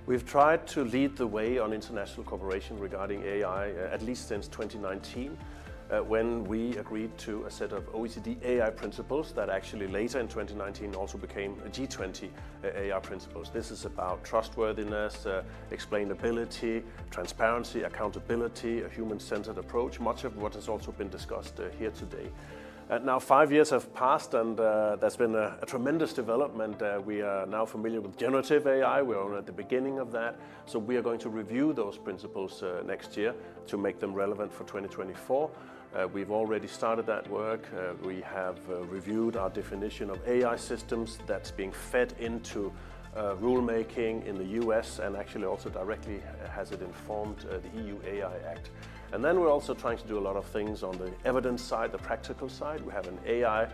We've tried to lead the way on international cooperation regarding AI at least since 2019, when we agreed to a set of OECD AI principles that actually later in 2019 also became G20 AI principles. This is about trustworthiness, explainability, transparency, accountability, a human-centered approach, much of what has also been discussed here today. Now 5 years have passed and there's been a tremendous development. We are now familiar with generative AI, we're only at the beginning of that. So we are going to review those principles next year to make them relevant for 2024. We've already started that work. We have reviewed our definition of AI systems that's being fed into rulemaking in the US and actually also directly has it informed the EU AI Act. And then we're also trying to do a lot of things on the evidence side, the practical side. We have an AI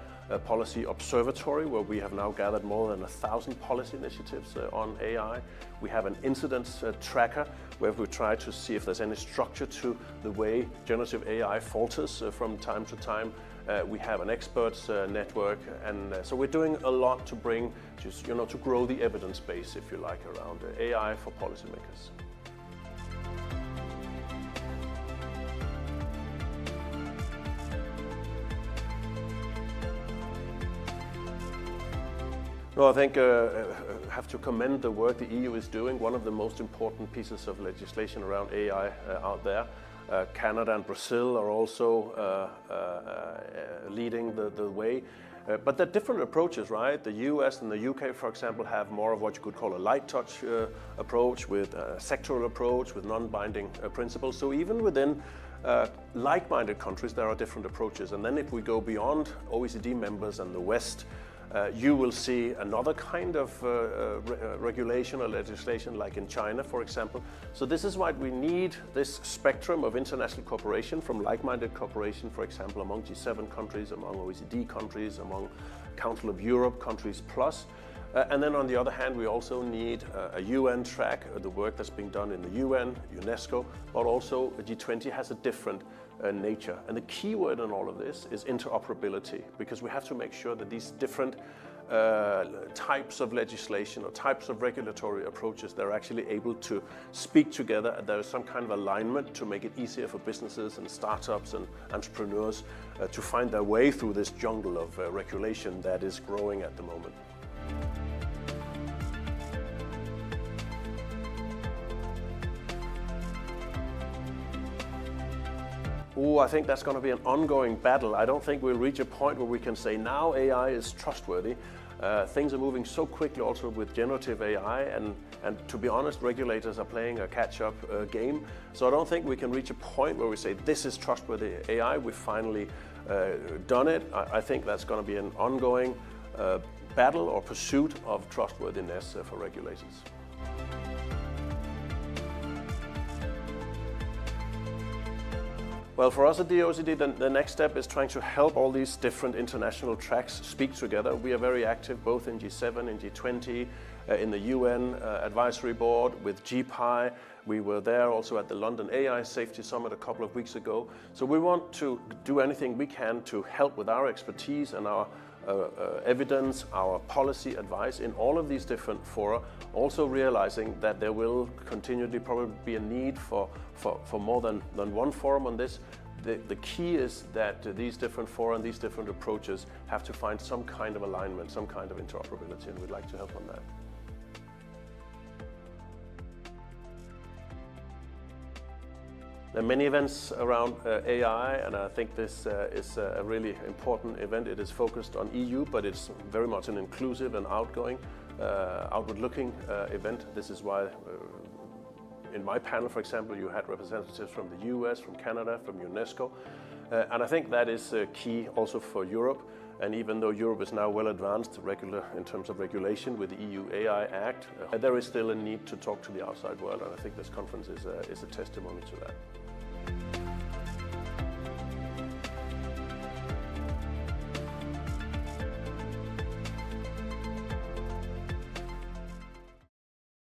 policy observatory where we have now gathered more than 1,000 policy initiatives on AI. We have an incidents tracker where we try to see if there's any structure to the way generative AI falters from time to time. We have an experts network, and so we're doing a lot to bring, to grow the evidence base, if you like, around AI for policymakers. No, I think I have to commend the work the EU is doing. One of the most important pieces of legislation around AI out there. Canada and Brazil are also leading the way. But they're different approaches, right? The US and the UK, for example, have more of what you could call a light touch approach with a sectoral approach with non-binding principles. So even within like-minded countries, there are different approaches. And then if we go beyond OECD members and the West, you will see another kind of regulation or legislation like in China, for example. So this is why we need this spectrum of international cooperation from like-minded cooperation, for example, among G7 countries, among OECD countries, among Council of Europe countries plus. And then on the other hand, we also need a UN track, the work that's being done in the UN, UNESCO, but also G20 has a different nature. And the key word in all of this is interoperability, because we have to make sure that these different types of legislation or types of regulatory approaches, they're actually able to speak together, and there is some kind of alignment to make it easier for businesses and startups and entrepreneurs to find their way through this jungle of regulation that is growing at the moment. Oh, I think that's going to be an ongoing battle. I don't think we'll reach a point where we can say now AI is trustworthy. Things are moving so quickly also with generative AI, and to be honest, regulators are playing a catch-up game. So I don't think we can reach a point where we say this is trustworthy AI, we've finally done it. I think that's going to be an ongoing battle or pursuit of trustworthiness for regulators. Well, for us at the OECD, the next step is trying to help all these different international tracks speak together. We are very active both in G7, in G20, in the UN Advisory Board, with GPI. We were there also at the London AI Safety Summit a couple of weeks ago. So we want to do anything we can to help with our expertise and our evidence, our policy advice in all of these different fora, also realizing that there will continually probably be a need for more than one forum on this. The key is that these different fora and these different approaches have to find some kind of alignment, some kind of interoperability, and we'd like to help on that. There are many events around AI, and I think this is a really important event. It is focused on EU, but it's very much an inclusive and outward-looking event. This is why in my panel, for example, you had representatives from the US, from Canada, from UNESCO. And I think that is key also for Europe. And even though Europe is now well advanced in terms of regulation with the EU AI Act, there is still a need to talk to the outside world, and I think this conference is a testimony to that.